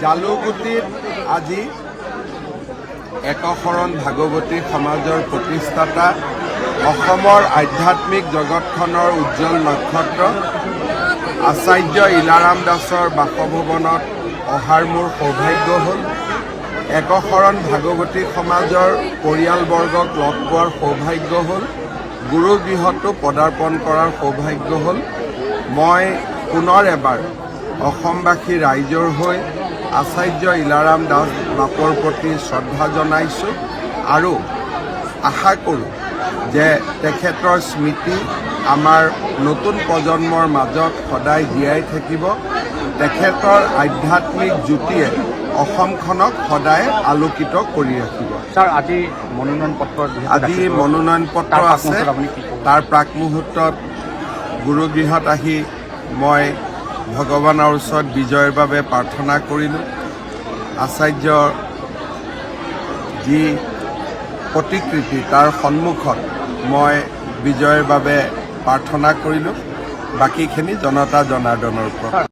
জালুগুটিত আজি একশৰণ ভাগৱতী সমাজৰ প্ৰতিষ্ঠাতা অসমৰ আধ্যাত্মিক জগতখনৰ উজ্জ্বল নক্ষত্ৰ আচাৰ্য ইলাৰাম দাসৰ বাসভৱনত অহাৰ মোৰ সৌভাগ্য হ'ল। একশৰণ ভাগৱতী সমাজৰ পৰিয়ালবৰ্গক লগ পোৱাৰ সৌভাগ্য হ'ল। গুৰুগৃহতো পদাৰ্পণ কৰাৰ সৌভাগ্য হ'ল। মই পুনৰ এবাৰ অসমবাসী ৰাইজৰ হৈ আচাৰ্য ইলাৰাম দাস বাপৰ প্ৰতি শ্ৰদ্ধা জনাইছোঁ আৰু আশা কৰোঁ যে তেখেতৰ স্মৃতি আমাৰ নতুন প্ৰজন্মৰ মাজত সদায় জীয়াই থাকিব। তেখেতৰ আধ্যাত্মিক জ্যোতিয়ে অসমখনক সদায় আলোকিত কৰি ৰাখিব। ছাৰ, আজি মনোনয়ন পত্ৰ আছে। তাৰ প্ৰাক মুহূৰ্তত গুৰুগৃহত আহি মই ভগৱানৰ ওচৰত বিজয়ৰ বাবে প্ৰাৰ্থনা কৰিলোঁ। আচাৰ্যৰ যি প্ৰতিকৃতি তাৰ সন্মুখত মই বিজয়ৰ বাবে প্ৰাৰ্থনা কৰিলোঁ। বাকীখিনি জনতা জনাৰ্দনৰ ওপৰত।